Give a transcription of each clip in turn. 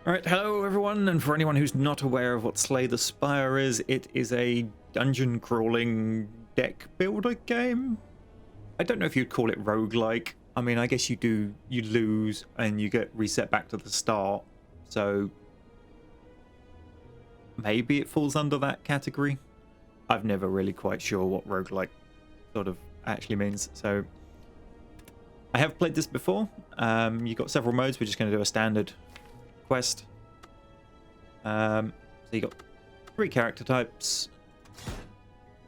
Alright, hello everyone, and for anyone who's not aware of what Slay the Spire is, it is a dungeon crawling deck builder game. I don't know if you'd call it roguelike. I mean, I guess you lose and you get reset back to the start. So maybe it falls under that category. I've never really quite sure what roguelike sort of actually means. So I have played this before. You've got several modes. We're just going to do a standard quest. So you got 3 character types: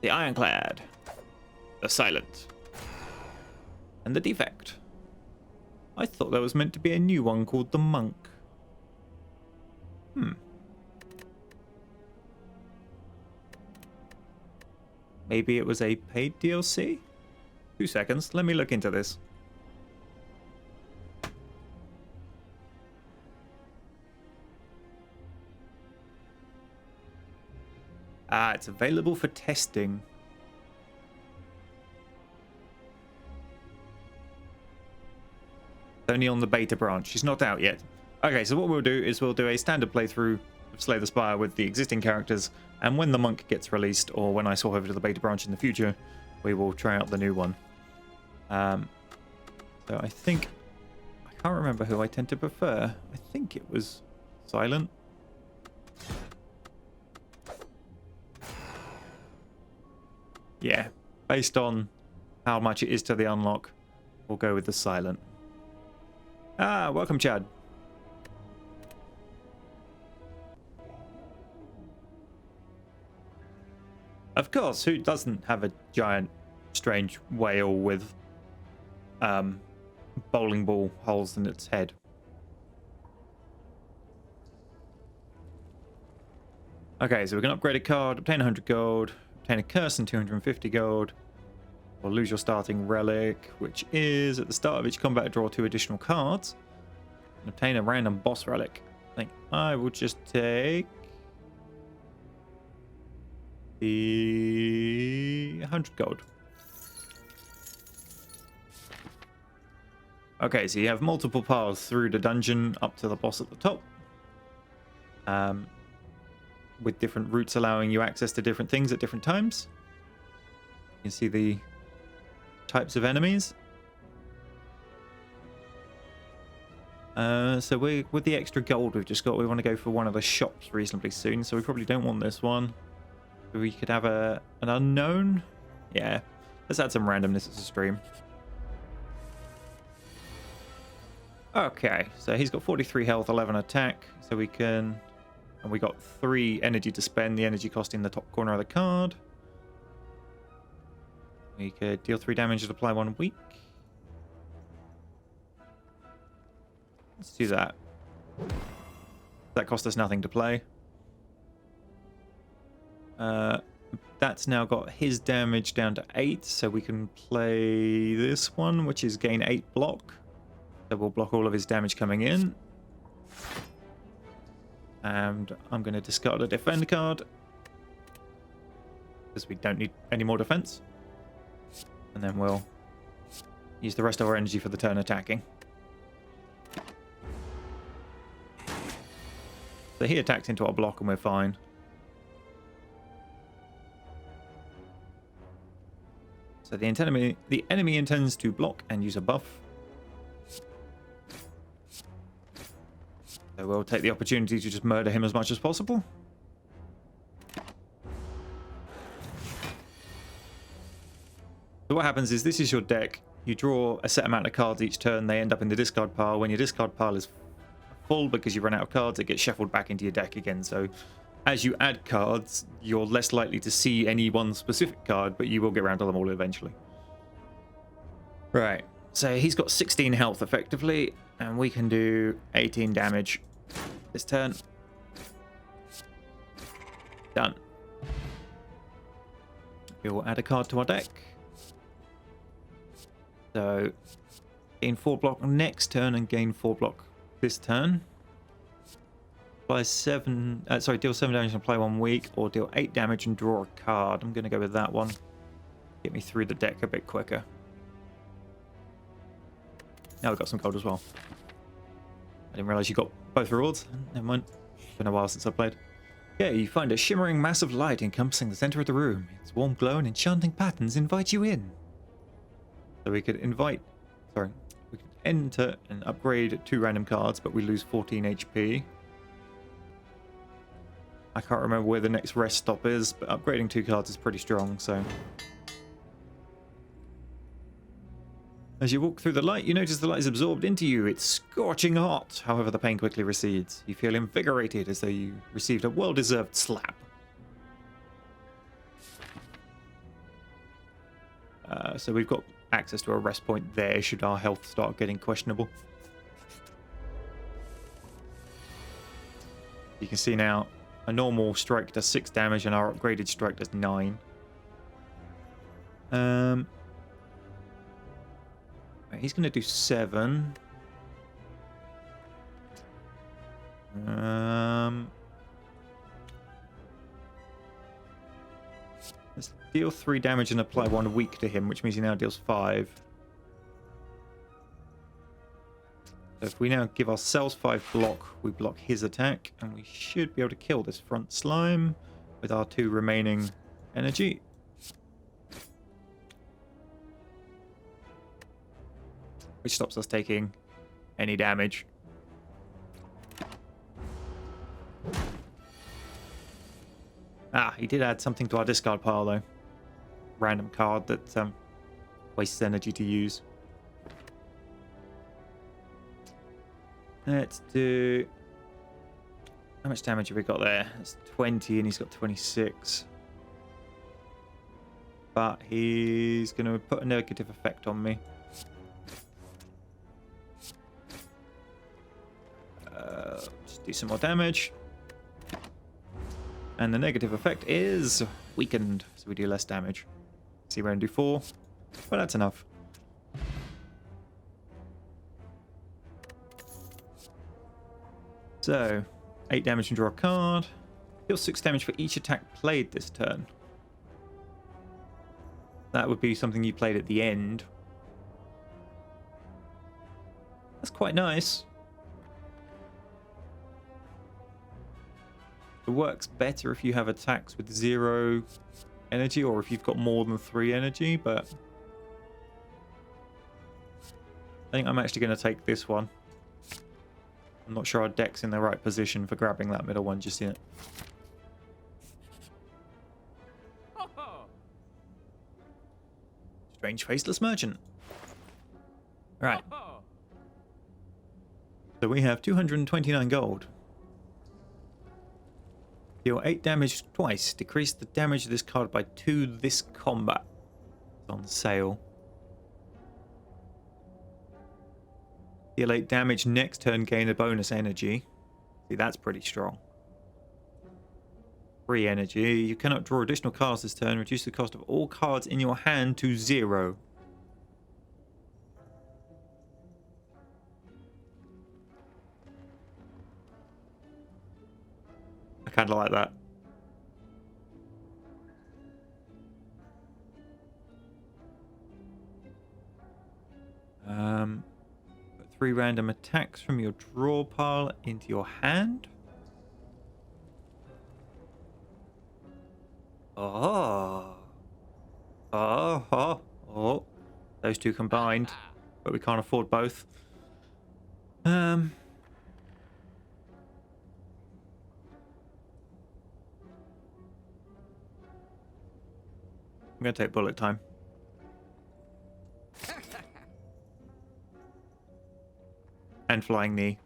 the Ironclad, the Silent, and the Defect. I thought there was meant to be a new one called the Monk. Maybe it was a paid DLC? 2 seconds, let me look into this. Ah, it's available for testing. It's only on the beta branch. It's not out yet. Okay, so what we'll do is we'll do a standard playthrough of Slay the Spire with the existing characters, and when the Monk gets released, or when I swap over to the beta branch in the future, we will try out the new one. So I think... I can't remember who I tend to prefer. I think it was Silent. Yeah, based on how much it is to the unlock, we'll go with the Silent. Ah, welcome, Chad. Of course, who doesn't have a giant, strange whale with bowling ball holes in its head? Okay, so we can upgrade a card, obtain 100 gold, obtain a curse and 250 gold, or lose your starting relic, which is at the start of each combat draw 2 additional cards, and obtain a random boss relic. I think I will just take the 100 gold. Okay, so you have multiple paths through the dungeon up to the boss at the top, with different routes allowing you access to different things at different times. You can see the types of enemies. So with the extra gold we've just got, we want to go for one of the shops reasonably soon, so we probably don't want this one. We could have an unknown. Yeah, let's add some randomness as a stream. Okay, so he's got 43 health, 11 attack, so we can... And we got 3 energy to spend, the energy cost in the top corner of the card. We could deal 3 damage and apply 1 weak. Let's do that. That cost us nothing to play. That's now got his damage down to 8, so we can play this one, which is gain 8 block. So we'll block all of his damage coming in. And I'm going to discard a defend card, because we don't need any more defense. And then we'll use the rest of our energy for the turn attacking. So he attacks into our block and we're fine. So the enemy intends to block and use a buff. So we'll take the opportunity to just murder him as much as possible. So what happens is, this is your deck. You draw a set amount of cards each turn. They end up in the discard pile. When your discard pile is full because you run out of cards, it gets shuffled back into your deck again. So as you add cards, you're less likely to see any one specific card, but you will get around to them all eventually. Right, so he's got 16 health effectively, and we can do 18 damage this turn. Done. We will add a card to our deck. So gain 4 block next turn and gain 4 block this turn. Apply 7, deal 7 damage and apply 1 weak, or deal 8 damage and draw a card. I'm going to go with that one. Get me through the deck a bit quicker. Now we've got some gold as well. I didn't realize you got both rewards. Never mind. It's been a while since I played. Yeah, you find a shimmering mass of light encompassing the center of the room. Its warm glow and enchanting patterns invite you in. So we could we could enter and upgrade 2 random cards, but we lose 14 HP. I can't remember where the next rest stop is, but upgrading 2 cards is pretty strong, so. As you walk through the light, you notice the light is absorbed into you. It's scorching hot. However, the pain quickly recedes. You feel invigorated as though you received a well-deserved slap. So we've got access to a rest point there should our health start getting questionable. You can see now a normal strike does 6 damage and our upgraded strike does 9. He's going to do 7. Let's deal 3 damage and apply 1 weak to him, which means he now deals 5. So if we now give ourselves 5 block, we block his attack, and we should be able to kill this front slime with our 2 remaining energy. Which stops us taking any damage. Ah, he did add something to our discard pile though. Random card that wastes energy to use. Let's do... How much damage have we got there? It's 20 and he's got 26. But he's going to put a negative effect on me. Just do some more damage. And the negative effect is weakened, so we do less damage. See, we're going to do 4, but that's enough. So, 8 damage and draw a card. Deal 6 damage for each attack played this turn. That would be something you played at the end. That's quite nice. It works better if you have attacks with 0 energy or if you've got more than 3 energy, but I think I'm actually going to take this one. I'm not sure our deck's in the right position for grabbing that middle one just yet. Strange Faceless Merchant. Right. So we have 229 gold. Deal 8 damage twice. Decrease the damage of this card by 2 this combat. It's on sale. Deal 8 damage next turn, gain a bonus energy. See, that's pretty strong. 3 energy. You cannot draw additional cards this turn. Reduce the cost of all cards in your hand to 0. I kind of like that. Put 3 random attacks from your draw pile into your hand. Oh. Those 2 combined, but we can't afford both. I'm going to take bullet time. And flying knee.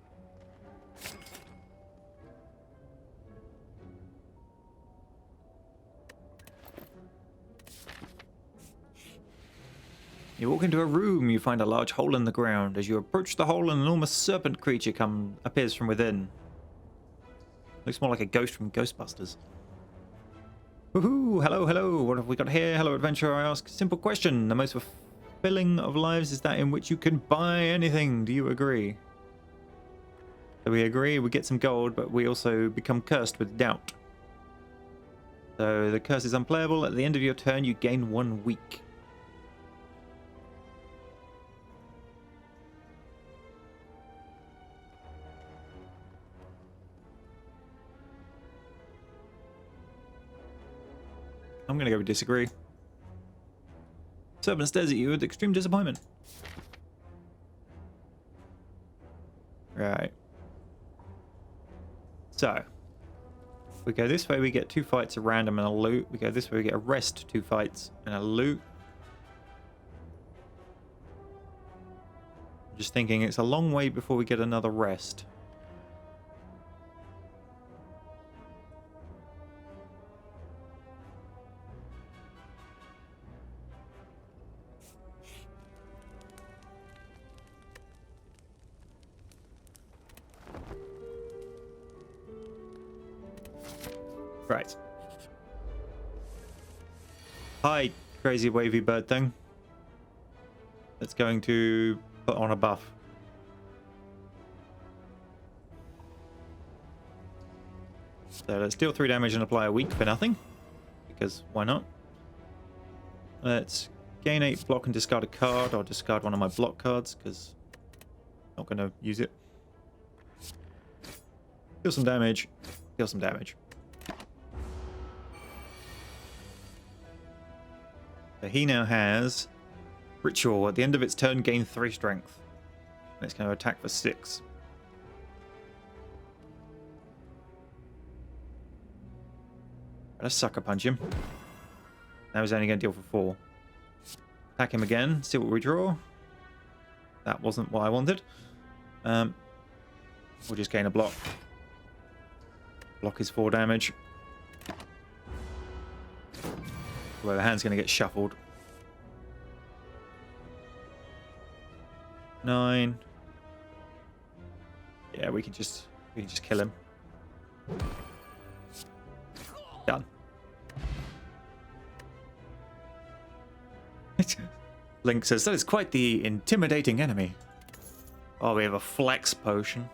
You walk into a room, you find a large hole in the ground. As you approach the hole, an enormous serpent creature appears from within. Looks more like a ghost from Ghostbusters. Woohoo! Hello, hello. What have we got here? Hello, adventurer. I ask a simple question. The most fulfilling of lives is that in which you can buy anything. Do you agree? So we agree. We get some gold, but we also become cursed with doubt. So the curse is unplayable. At the end of your turn, you gain 1 week. I'm going to go with disagree. Servant stares at you with extreme disappointment. Right. So, we go this way, we get 2 fights, a random and a loot. We go this way, we get a rest, 2 fights, and a loot. I'm just thinking it's a long way before we get another rest. Right. Hi, crazy wavy bird thing. That's going to put on a buff. So let's deal 3 damage and apply a weak for nothing. Because why not? Let's gain 8 block and discard a card, or discard one of my block cards, because I'm not going to use it. Deal some damage. Deal some damage. So he now has Ritual. At the end of its turn, gain 3 strength. And it's going to attack for 6. Let's sucker punch him. Now he's only going to deal for 4. Attack him again. See what we draw. That wasn't what I wanted. We'll just gain a block. Block is 4 damage. Well, the hand's going to get shuffled. 9. Yeah, we can just kill him. Done. Link says, that is quite the intimidating enemy. Oh, we have a flex potion.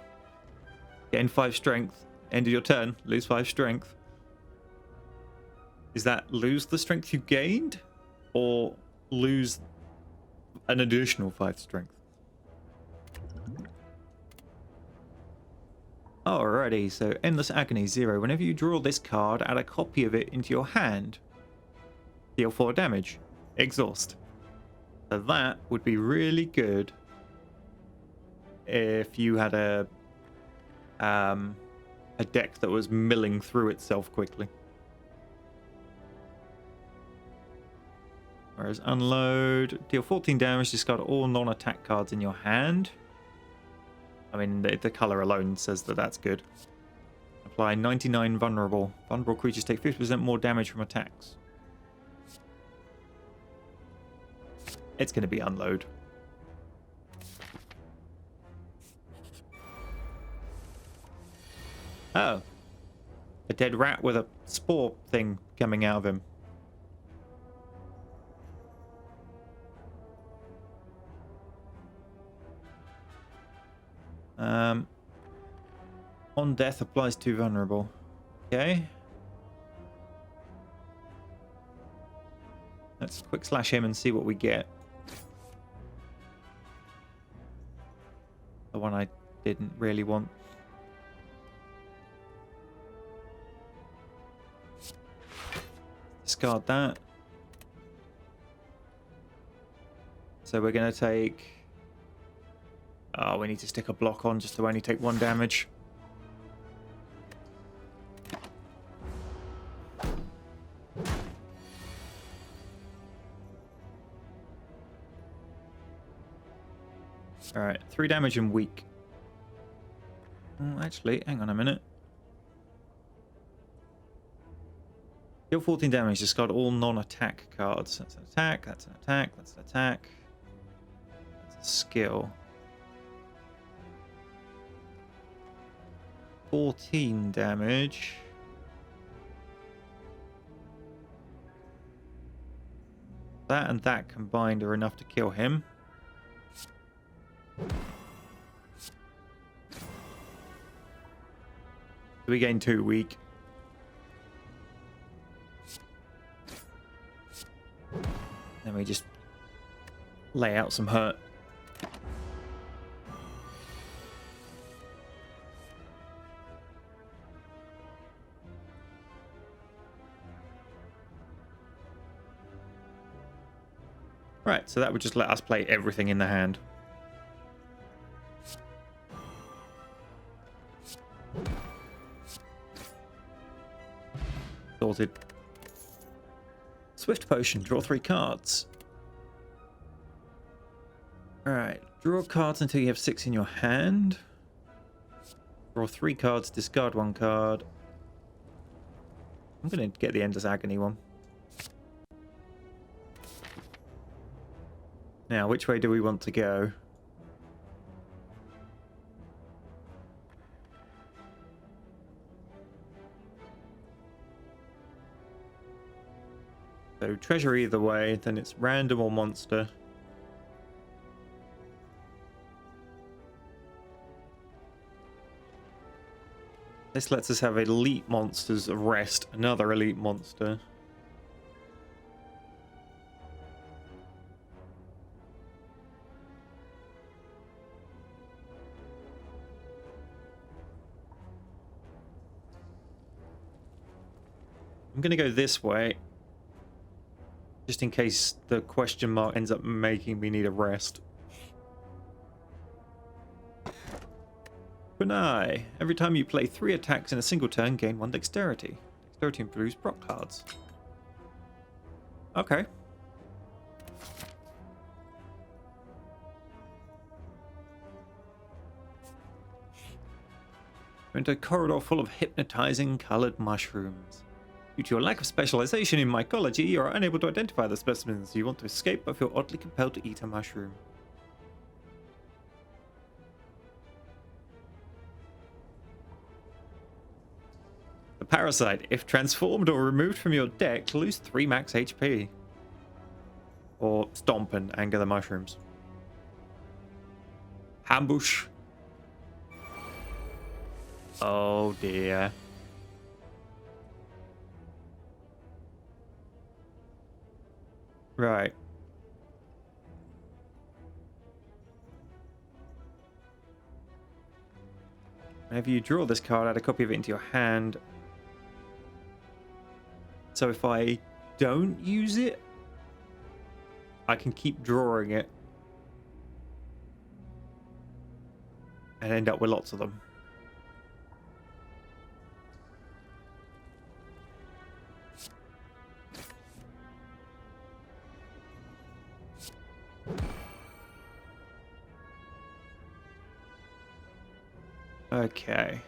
Gain 5 strength. End of your turn. Lose 5 strength. Is that lose the strength you gained? Or lose an additional 5 strength? Alrighty, so Endless Agony 0. Whenever you draw this card, add a copy of it into your hand. Deal 4 damage. Exhaust. So that would be really good if you had a deck that was milling through itself quickly. Whereas unload, deal 14 damage, discard all non-attack cards in your hand. I mean, the color alone says that that's good. Apply 99 vulnerable. Vulnerable creatures take 50% more damage from attacks. It's going to be unload. Oh. A dead rat with a spore thing coming out of him. On death applies to vulnerable. Okay. Let's quick slash him and see what we get. The one I didn't really want. Discard that. So we're going to take... Oh, we need to stick a block on just to only take 1 damage. Alright, 3 damage and weak. Actually, hang on a minute. Deal 14 damage, discard all non-attack cards. That's an attack, that's an attack, that's an attack. That's a skill. 14 damage. That and that combined are enough to kill him. We gain 2 weak. Then we just lay out some hurt. Right, so that would just let us play everything in the hand. Sorted. Swift Potion, draw 3 cards. Alright, draw cards until you have 6 in your hand. Draw 3 cards, discard 1 card. I'm going to get the Endless Agony one. Now, which way do we want to go? So treasure either way, then it's random or monster. This lets us have elite monsters arrest another elite monster. I'm going to go this way, just in case the question mark ends up making me need a rest. Kunai. Every time you play 3 attacks in a single turn, gain 1 dexterity. Dexterity improves proc cards. Okay. You're into a corridor full of hypnotizing colored mushrooms. Due to your lack of specialization in mycology, you are unable to identify the specimens you want to escape but feel oddly compelled to eat a mushroom. The parasite, if transformed or removed from your deck, lose 3 max HP. Or stomp and anger the mushrooms. Ambush. Oh dear. Right. Whenever you draw this card, add a copy of it into your hand. So if I don't use it, I can keep drawing it and end up with lots of them. Okay.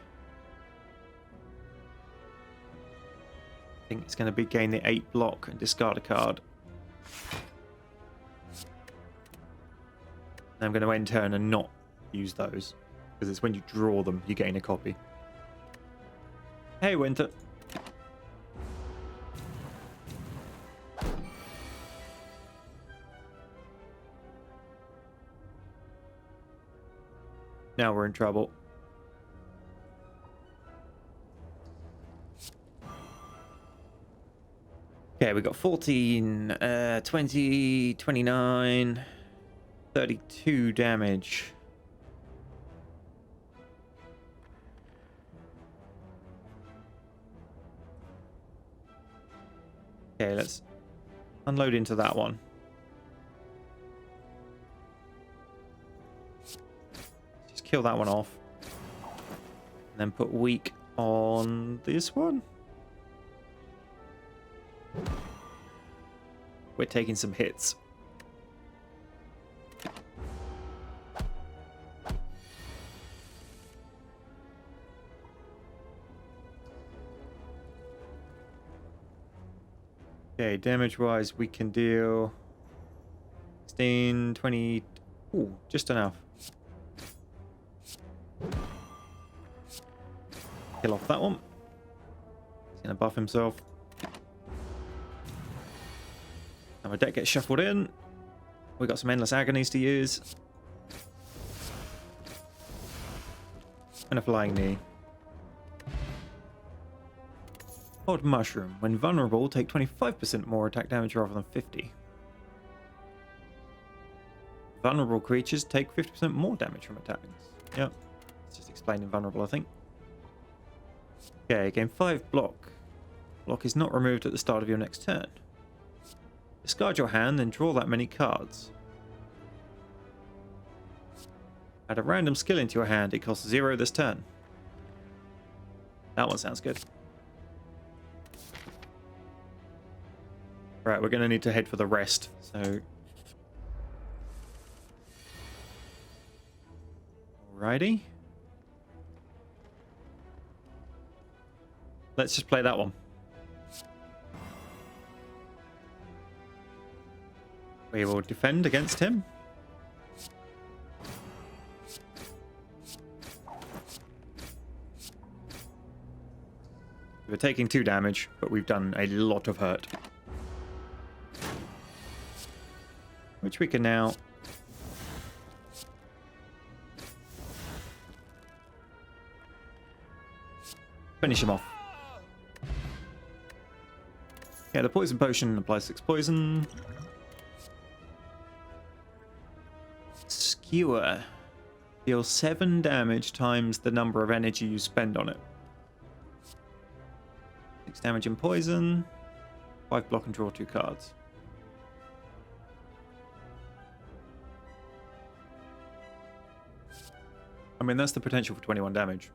I think it's going to be gain the 8 block and discard a card. I'm going to end turn and not use those, because it's when you draw them you gain a copy. Hey, Winter. Now we're in trouble. Okay, we got 14, 20, 29, 32 damage. Okay, let's unload into that one. Just kill that one off. And then put weak on this one. We're taking some hits. Okay, damage-wise, we can deal 16, 20... Ooh, just enough. Kill off that one. He's going to buff himself. Now my deck gets shuffled in. We got some Endless Agonies to use. And a Flying Knee. Odd Mushroom. When vulnerable, take 25% more attack damage rather than 50. Vulnerable creatures take 50% more damage from attacks. Yep. It's just explaining vulnerable, I think. Okay, gain 5 block. Block is not removed at the start of your next turn. Discard your hand, then draw that many cards. Add a random skill into your hand. It costs 0 this turn. That one sounds good. Right, we're going to need to head for the rest. So, alrighty. Let's just play that one. We will defend against him. We're taking 2 damage, but we've done a lot of hurt. Which we can now finish him off. Yeah, the poison potion applies 6 poison. Skewer. Deal 7 damage times the number of energy you spend on it. 6 damage in poison. 5 block and draw 2 cards. I mean, that's the potential for 21 damage.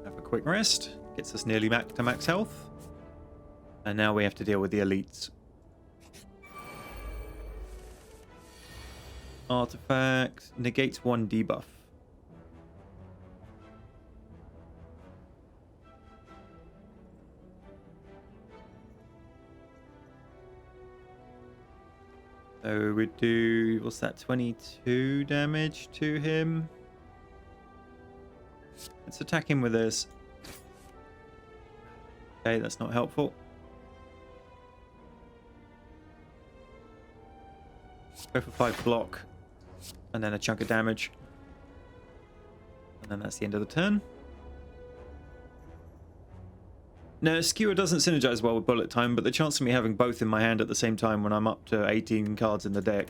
Have a quick rest. Gets us nearly back to max health. And now we have to deal with the elites. Artifact negates 1 debuff. So we do, what's that, 22 damage to him? Let's attack him with this. Okay, that's not helpful. Go for 5 block, and then a chunk of damage. And then that's the end of the turn. No, Skewer doesn't synergize well with bullet time, but the chance of me having both in my hand at the same time when I'm up to 18 cards in the deck.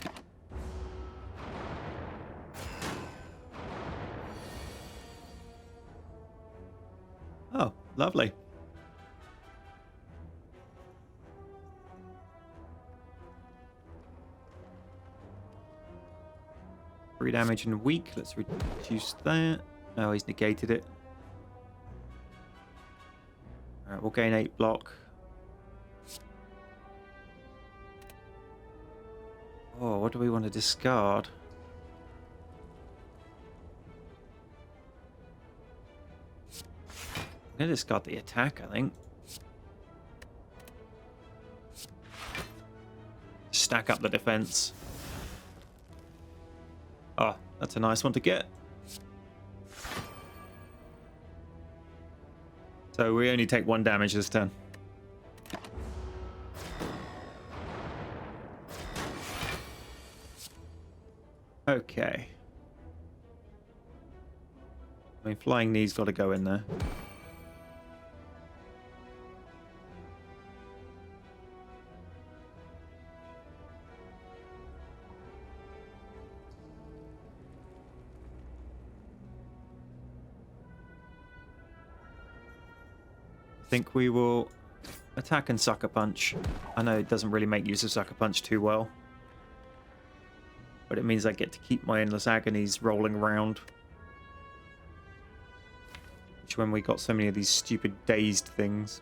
Oh, lovely. Three damage and weak. Let's reduce that. Oh, he's negated it. Alright, we'll gain 8 block. Oh, what do we want to discard? I'm going to discard the attack, I think. Stack up the defense. Oh, that's a nice one to get. So we only take 1 damage this turn. Okay. I mean, flying knee's got to go in there. I think we will attack and sucker punch. I know it doesn't really make use of sucker punch too well, but it means I get to keep my endless agonies rolling around, which when we got so many of these stupid dazed things.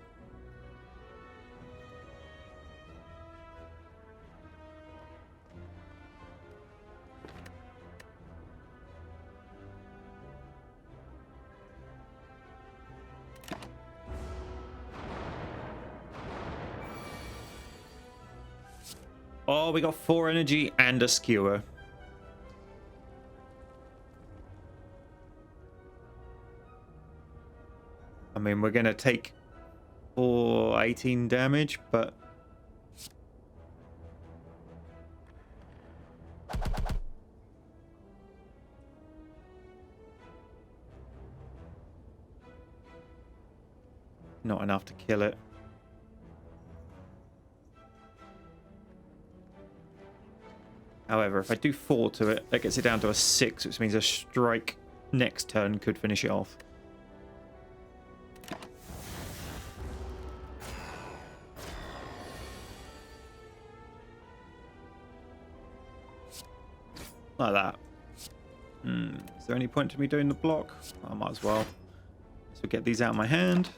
Oh, we got 4 energy and a skewer. I mean, we're going to take 18 damage, but... not enough to kill it. However, if I do 4 to it, that gets it down to a 6, which means a strike next turn could finish it off. like that. Is there any point to me doing the block? I might as well. So get these out of my hand.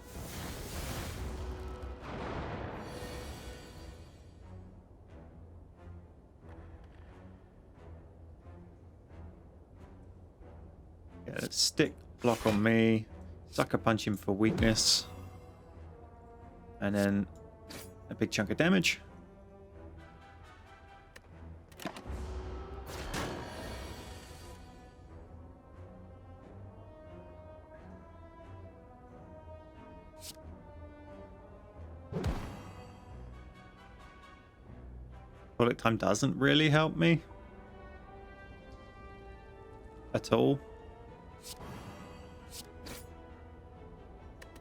Yeah, let's stick block on me. Sucker punch him for weakness. And then a big chunk of damage. Bullet time doesn't really help me at all.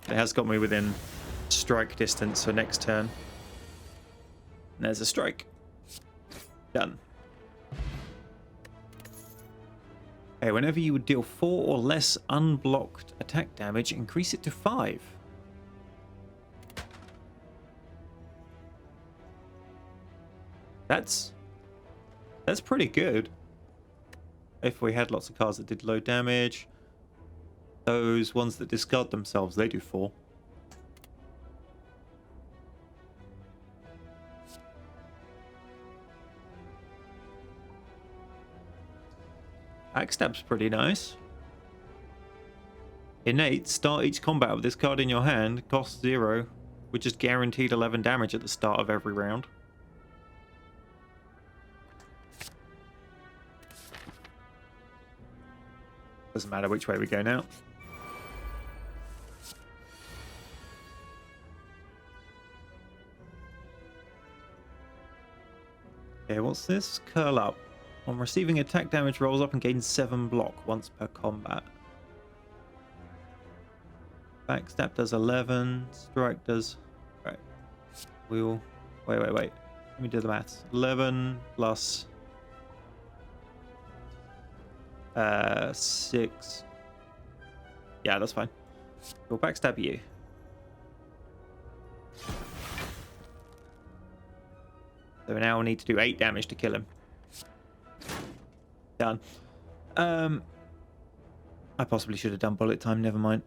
It has got me within strike distance for next turn. And there's a strike. Done. Okay, whenever you would deal 4 or less unblocked attack damage, increase it to 5. That's pretty good. If we had lots of cards that did low damage, those ones that discard themselves, they do 4. Backstab's pretty nice. Innate, start each combat with this card in your hand, cost 0, with just guaranteed 11 damage at the start of every round. Doesn't matter which way we go now. Okay, what's this? Curl up. On receiving attack damage, rolls up and gains 7 block once per combat. Backstab does 11. Strike does... Right. We'll... Wait. Let me do the maths. 11 plus... 6. Yeah, that's fine. We'll backstab you. So now we need to do 8 damage to kill him. Done. I possibly should have done bullet time, never mind.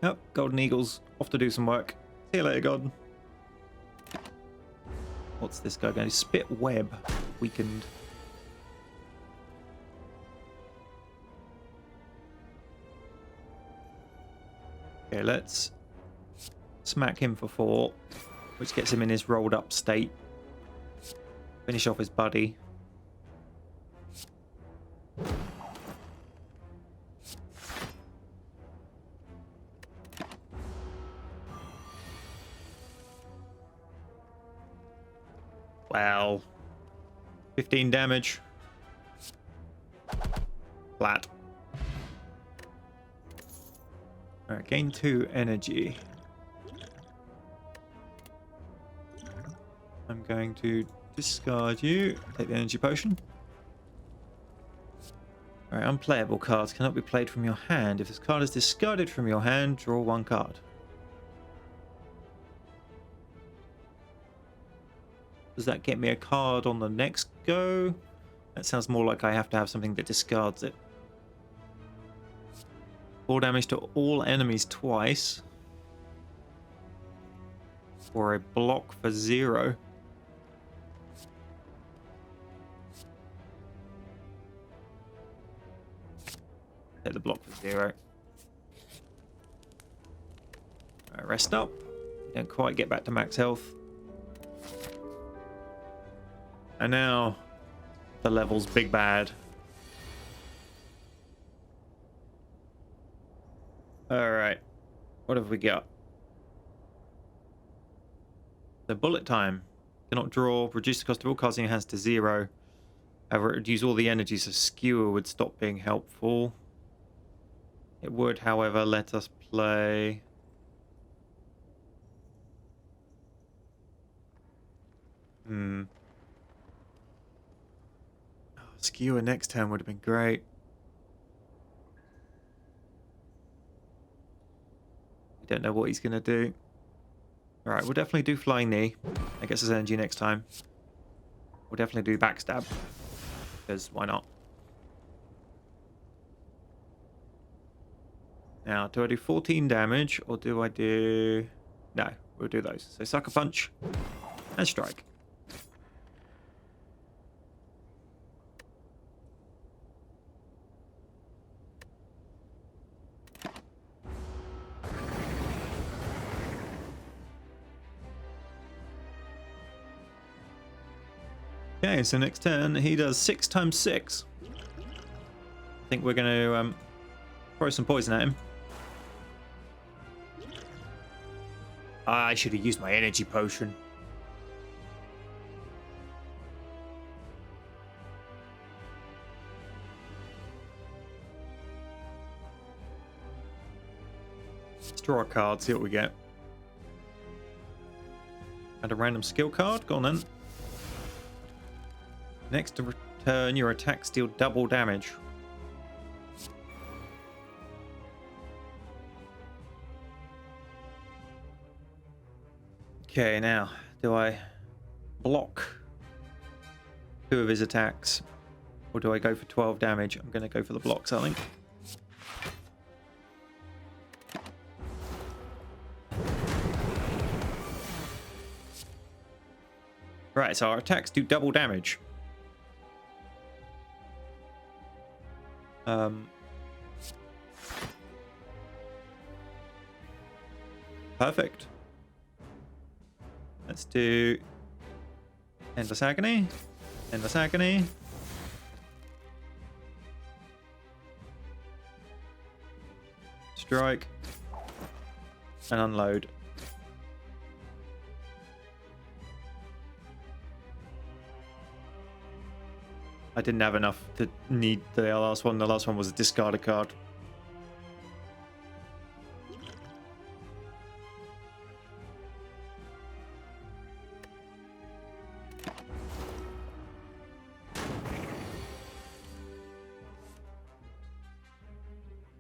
Yep, Golden Eagle's off to do some work. See you later, God. What's this guy going to do? Spit web. Weakened. Okay, let's smack him for 4, which gets him in his rolled up state. Finish off his buddy. Well, 15 damage. Flat. Alright, gain 2 energy. I'm going to discard you. Take the energy potion. Alright, unplayable cards cannot be played from your hand. If this card is discarded from your hand, draw 1 card. Does that get me a card on the next go? That sounds more like I have to have something that discards it. 4 damage to all enemies twice. Or a block for 0. Take the block for 0. Right, rest up. Don't quite get back to max health. And now, the level's big bad. Alright, what have we got? The bullet time. Cannot draw, reduce the cost of all cards in your hands to 0. However, it would use all the energy, so skewer would stop being helpful. It would, however, let us play... Skewer next turn would have been great. I don't know what he's going to do. Alright, we'll definitely do Flying Knee. That gets us energy next time. We'll definitely do Backstab. Because why not? Now, do I do 14 damage or do I do... No, we'll do those. So Sucker Punch and Strike. Okay, so next turn he does 6 times 6. I think we're going to throw some poison at him. I should have used my energy potion. Let's draw a card, see what we get. Add a random skill card. Go on then. Next turn, your attacks deal double damage. Okay, now, do I block 2 of his attacks? Or do I go for 12 damage? I'm going to go for the blocks, I think. Right, so our attacks do double damage. Perfect. Let's do Endless Agony, Endless Agony. Strike. And unload. I didn't have enough to need the last one. The last one was a discarded card.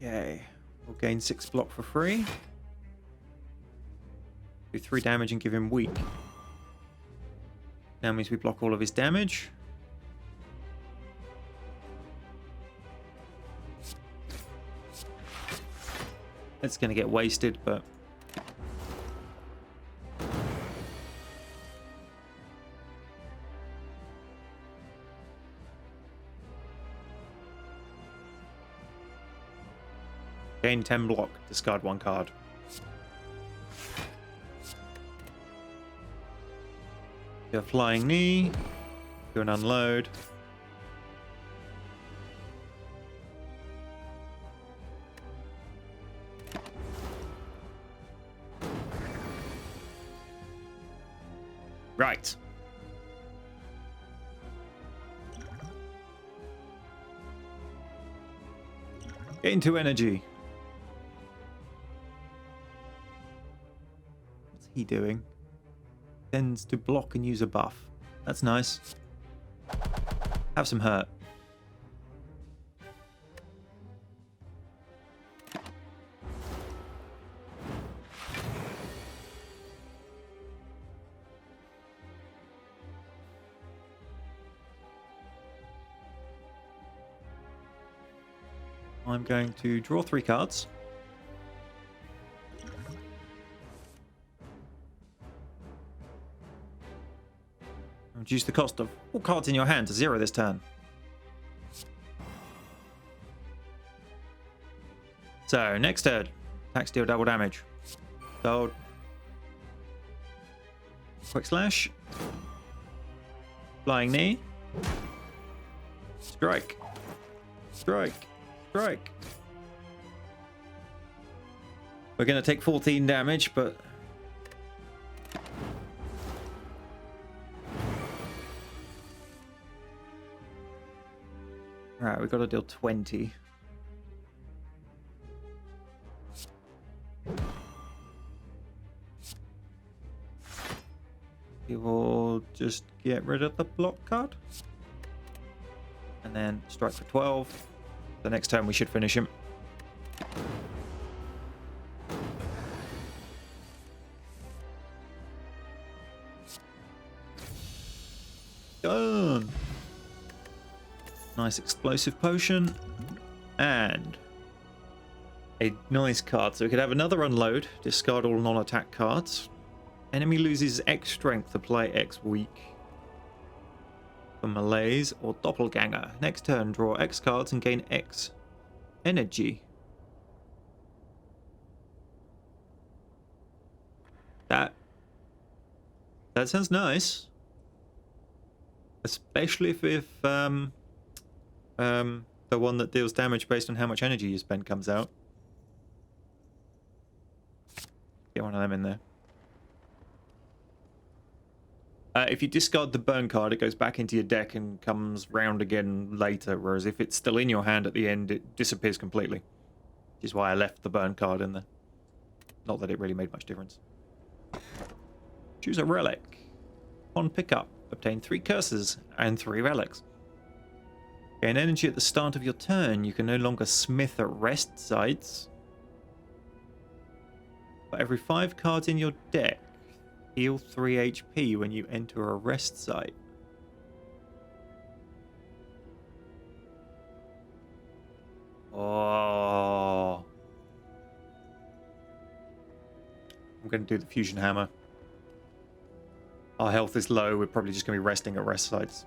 Okay, we'll gain 6 block for free. Do 3 damage and give him weak. Now means we block all of his damage. It's going to get wasted, but... Gain 10 block, discard 1 card. Do a Flying Knee. Do an unload. Right. Get into energy. What's he doing? Tends to block and use a buff. That's nice. Have some hurt. I'm going to draw 3 cards. Reduce the cost of all cards in your hand to 0 this turn. So, next turn. Attacks deal double damage. So, Quick Slash. Flying Knee. Strike. Strike. Strike. We're going to take 14 damage, but... Right, we've got to deal 20. We will just get rid of the block card. and then strike for 12. The next turn we should finish him. Done. Nice explosive potion. And a nice card. So we could have another unload. Discard all non-attack cards. Enemy loses X strength, apply X weak. For malaise or doppelganger. Next turn, draw X cards and gain X energy. That sounds nice. Especially if the one that deals damage based on how much energy you spend comes out. Get one of them in there. If you discard the burn card, it goes back into your deck and comes round again later, whereas if it's still in your hand at the end, it disappears completely. Which is why I left the burn card in there. Not that it really made much difference. Choose a relic. On pickup, obtain 3 curses and 3 relics. Gain energy at the start of your turn. You can no longer smith at rest sites. For every 5 cards in your deck, heal 3 HP when you enter a rest site. Oh. I'm going to do the fusion hammer. Our health is low. We're probably just going to be resting at rest sites.